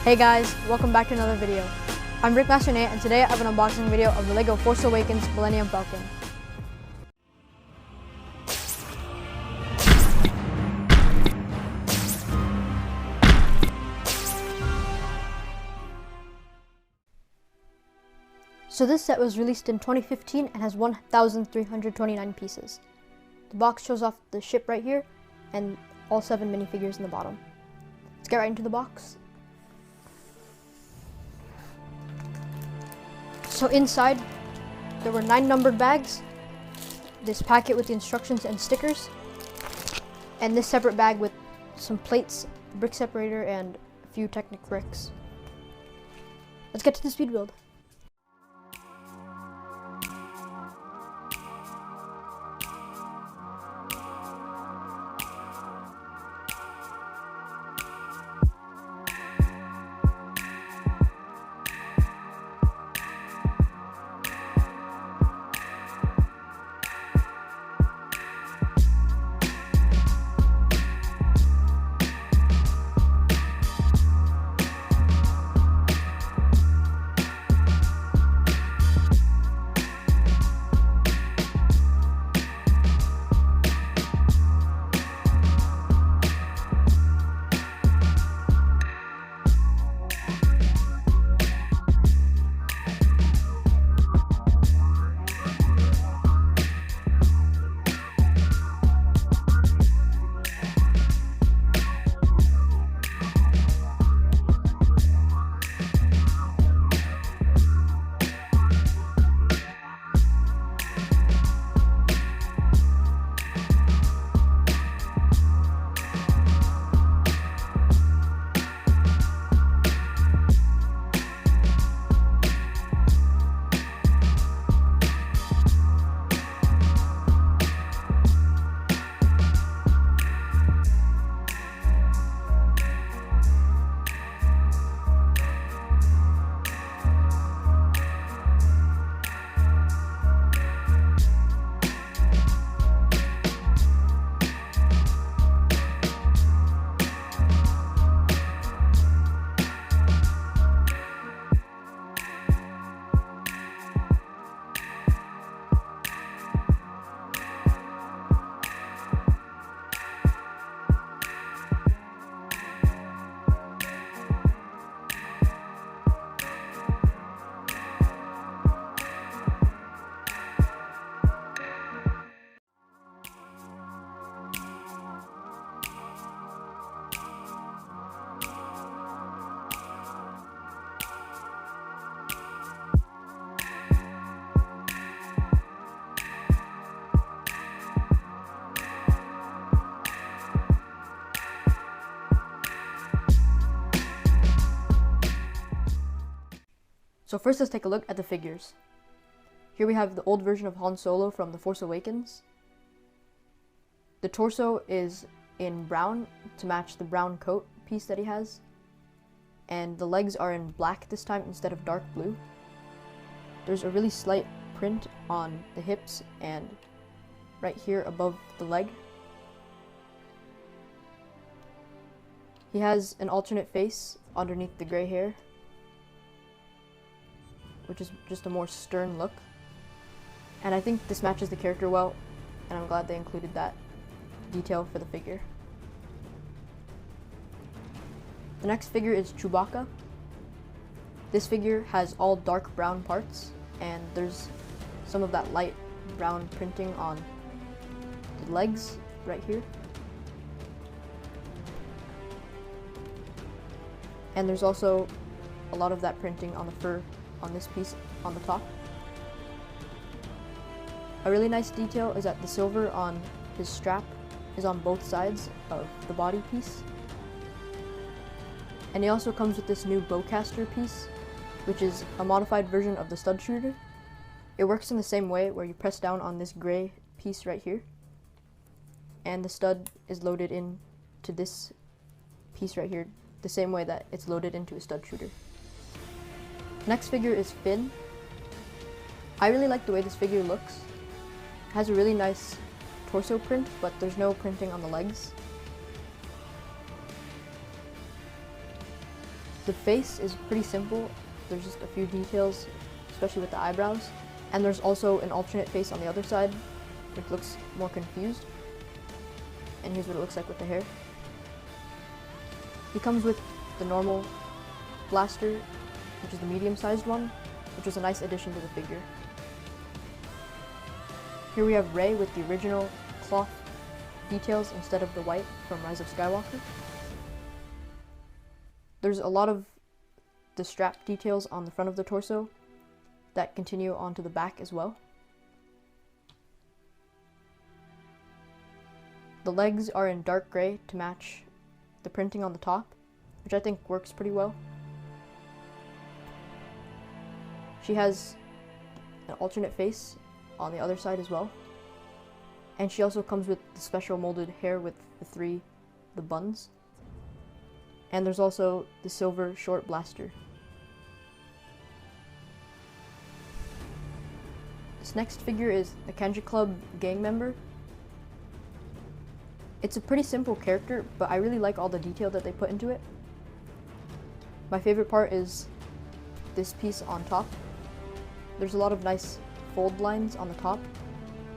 Hey guys, welcome back to another video. I'm Rick Master Nate, and today I have an unboxing video of the LEGO Force Awakens Millennium Falcon. So this set was released in 2015 and has 1,329 pieces. The box shows off the ship right here and all 7 minifigures in the bottom. Let's get right into the box. So inside, there were 9 numbered bags, this packet with the instructions and stickers, and this separate bag with some plates, a brick separator, and a few Technic bricks. Let's get to the speed build. So first, let's take a look at the figures. Here we have the old version of Han Solo from The Force Awakens. The torso is in brown to match the brown coat piece that he has. And the legs are in black this time instead of dark blue. There's a really slight print on the hips and right here above the leg. He has an alternate face underneath the gray hair, which is just a more stern look. And I think this matches the character well, and I'm glad they included that detail for the figure. The next figure is Chewbacca. This figure has all dark brown parts, and there's some of that light brown printing on the legs right here. And there's also a lot of that printing on the fur on this piece on the top. A really nice detail is that the silver on his strap is on both sides of the body piece. And he also comes with this new bowcaster piece, which is a modified version of the stud shooter. It works in the same way, where you press down on this gray piece right here, and the stud is loaded into this piece right here, the same way that it's loaded into a stud shooter. Next figure is Finn. I really like the way this figure looks. It has a really nice torso print, but there's no printing on the legs. The face is pretty simple. There's just a few details, especially with the eyebrows. And there's also an alternate face on the other side, which looks more confused. And here's what it looks like with the hair. He comes with the normal blaster, which is the medium-sized one, which was a nice addition to the figure. Here we have Rey with the original cloth details instead of the white from Rise of Skywalker. There's a lot of the strap details on the front of the torso that continue onto the back as well. The legs are in dark gray to match the printing on the top, which I think works pretty well. She has an alternate face on the other side as well. And she also comes with the special molded hair with the buns. And there's also the silver short blaster. This next figure is the Kenja Club gang member. It's a pretty simple character, but I really like all the detail that they put into it. My favorite part is this piece on top. There's a lot of nice fold lines on the top,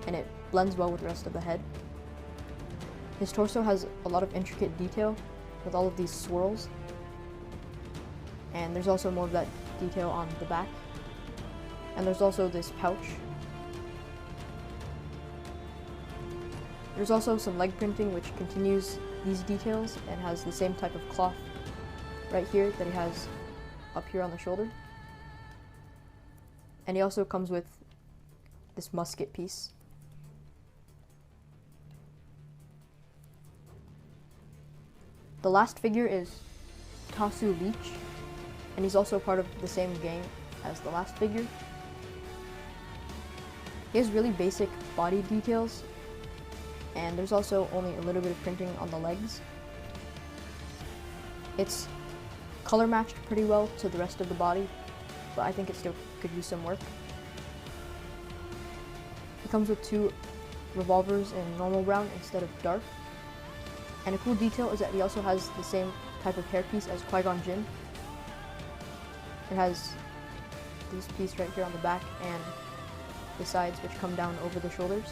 and it blends well with the rest of the head. His torso has a lot of intricate detail with all of these swirls, and there's also more of that detail on the back. And there's also this pouch. There's also some leg printing which continues these details and has the same type of cloth right here that he has up here on the shoulder. And he also comes with this musket piece. The last figure is Tasu Leech, and he's also part of the same gang as the last figure. He has really basic body details, and there's also only a little bit of printing on the legs. It's color matched pretty well to the rest of the body, but I think it still could use some work. He comes with 2 revolvers in normal brown instead of dark. And a cool detail is that he also has the same type of hairpiece as Qui-Gon Jinn. It has this piece right here on the back and the sides which come down over the shoulders.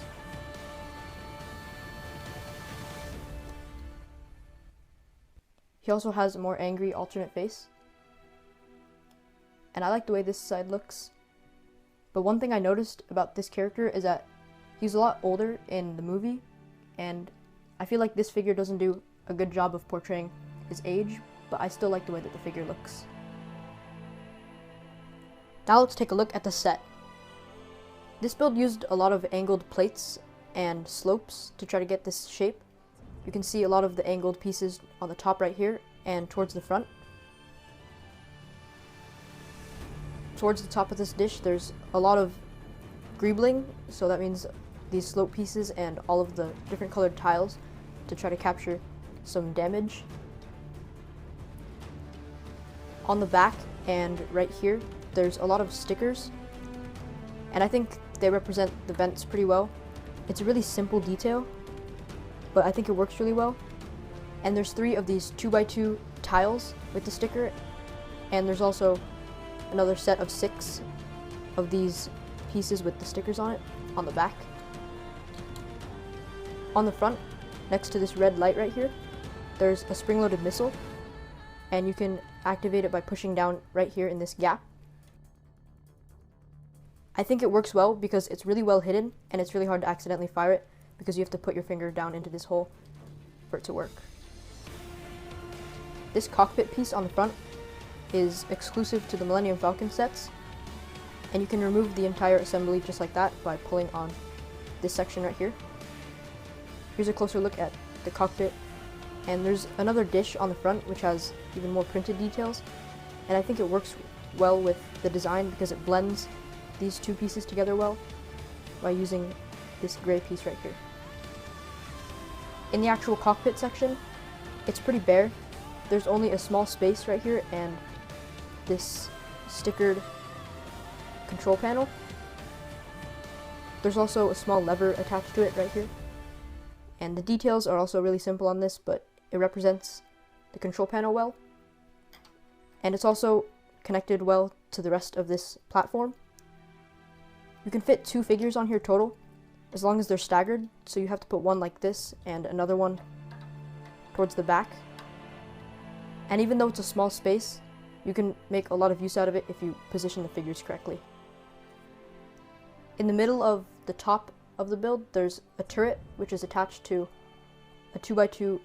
He also has a more angry alternate face. And I like the way this side looks. But one thing I noticed about this character is that he's a lot older in the movie, and I feel like this figure doesn't do a good job of portraying his age, but I still like the way that the figure looks. Now let's take a look at the set. This build used a lot of angled plates and slopes to try to get this shape. You can see a lot of the angled pieces on the top right here and towards the front. Towards the top of this dish, there's a lot of greebling, so that means these slope pieces and all of the different colored tiles to try to capture some damage. On the back and right here, there's a lot of stickers, and I think they represent the vents pretty well. It's a really simple detail, but I think it works really well. And there's 3 of these 2x2 tiles with the sticker, and there's also another set of 6 of these pieces with the stickers on it on the back. On the front, next to this red light right here, there's a spring-loaded missile, and you can activate it by pushing down right here in this gap. I think it works well because it's really well hidden, and it's really hard to accidentally fire it because you have to put your finger down into this hole for it to work. This cockpit piece on the front is exclusive to the Millennium Falcon sets, and you can remove the entire assembly just like that by pulling on this section right here. Here's a closer look at the cockpit, and there's another dish on the front which has even more printed details, and I think it works well with the design because it blends these 2 pieces together well by using this gray piece right here. In the actual cockpit section, it's pretty bare. There's only a small space right here and this stickered control panel. There's also a small lever attached to it right here. And the details are also really simple on this, but it represents the control panel well. and it's also connected well to the rest of this platform. You can fit 2 figures on here total, as long as they're staggered, so you have to put one like this and another one towards the back. And even though it's a small space, you can make a lot of use out of it if you position the figures correctly. In the middle of the top of the build, there's a turret which is attached to a 2x2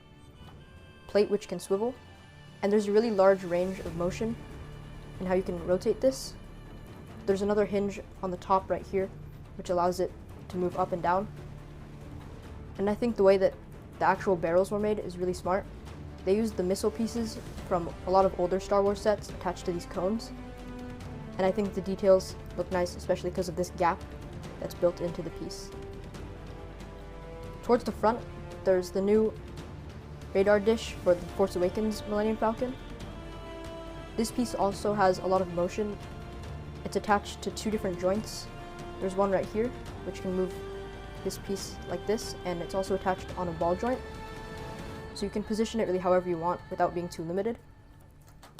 plate which can swivel, and there's a really large range of motion in how you can rotate this. There's another hinge on the top right here which allows it to move up and down, and I think the way that the actual barrels were made is really smart. They used the missile pieces from a lot of older Star Wars sets attached to these cones, and I think the details look nice, especially because of this gap that's built into the piece. Towards the front, there's the new radar dish for the Force Awakens Millennium Falcon. This piece also has a lot of motion. It's attached to 2 different joints. There's one right here, which can move this piece like this, and it's also attached on a ball joint. So you can position it really however you want without being too limited.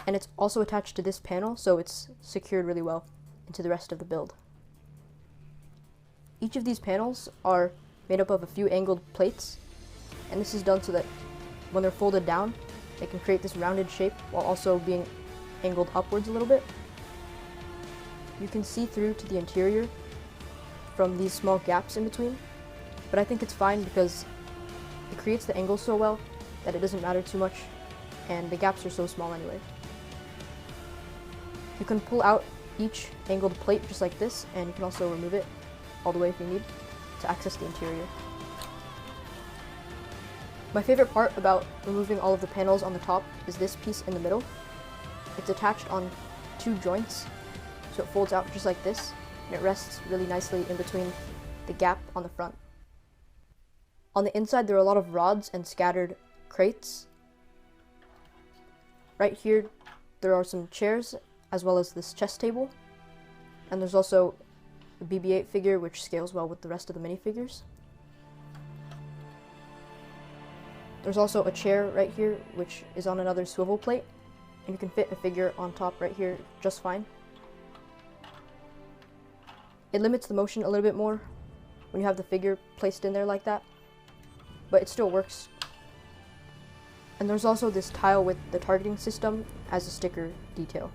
And it's also attached to this panel, so it's secured really well into the rest of the build. Each of these panels are made up of a few angled plates, and this is done so that when they're folded down, they can create this rounded shape while also being angled upwards a little bit. You can see through to the interior from these small gaps in between, but I think it's fine because it creates the angle so well that it doesn't matter too much, and the gaps are so small anyway. You can pull out each angled plate just like this, and you can also remove it all the way if you need to access the interior. My favorite part about removing all of the panels on the top is this piece in the middle. It's attached on 2 joints, so it folds out just like this, and it rests really nicely in between the gap on the front. On the inside, there are a lot of rods and scattered crates. Right here, there are some chairs, as well as this chess table, and there's also a BB-8 figure which scales well with the rest of the minifigures. There's also a chair right here which is on another swivel plate, and you can fit a figure on top right here just fine. It limits the motion a little bit more when you have the figure placed in there like that, but it still works. And there's also this tile with the targeting system as a sticker detail.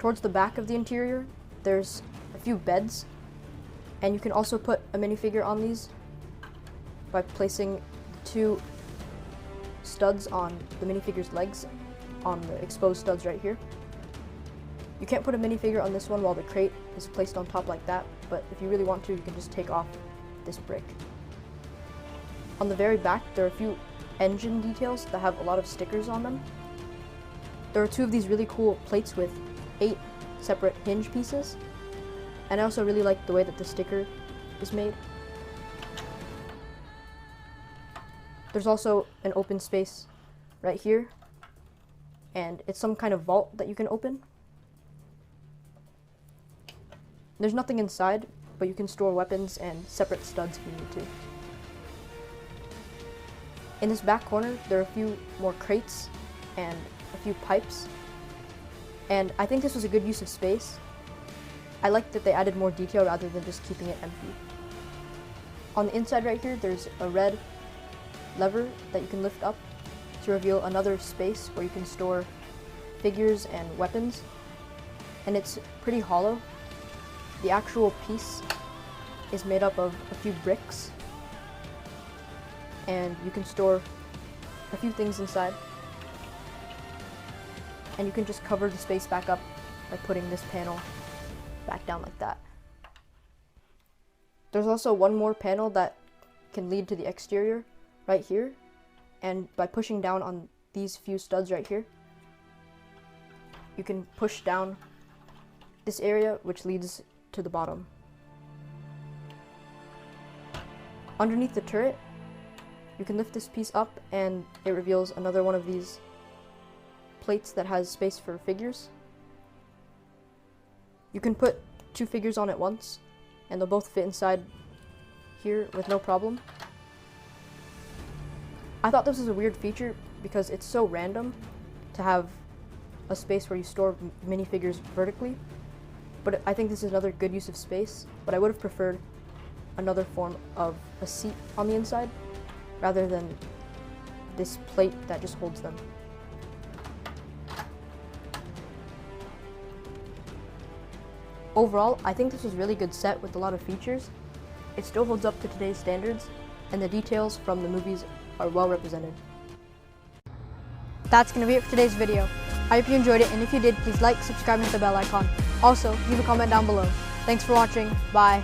Towards the back of the interior, there's a few beds, and you can also put a minifigure on these by placing the 2 studs on the minifigure's legs on the exposed studs right here. You can't put a minifigure on this one while the crate is placed on top like that, but if you really want to, you can just take off this brick. On the very back, there are a few engine details that have a lot of stickers on them. There are 2 of these really cool plates with 8 separate hinge pieces, and I also really like the way that the sticker is made. There's also an open space right here, and it's some kind of vault that you can open. There's nothing inside, but you can store weapons and separate studs if you need to. In this back corner, there are a few more crates and a few pipes, and I think this was a good use of space. I like that they added more detail rather than just keeping it empty. On the inside right here, there's a red lever that you can lift up to reveal another space where you can store figures and weapons, and it's pretty hollow. The actual piece is made up of a few bricks, and you can store a few things inside, and you can just cover the space back up by putting this panel back down like that. There's also one more panel that can lead to the exterior right here, and by pushing down on these few studs right here, you can push down this area which leads to the bottom. Underneath the turret, you can lift this piece up and it reveals another one of these plates that has space for figures. You can put 2 figures on at once, and they'll both fit inside here with no problem. I thought this was a weird feature because it's so random to have a space where you store minifigures vertically, but I think this is another good use of space, but I would have preferred another form of a seat on the inside rather than this plate that just holds them. Overall, I think this was a really good set with a lot of features. It still holds up to today's standards, and the details from the movies are well represented. That's going to be it for today's video. I hope you enjoyed it, and if you did, please like, subscribe, and hit the bell icon. Also, leave a comment down below. Thanks for watching. Bye.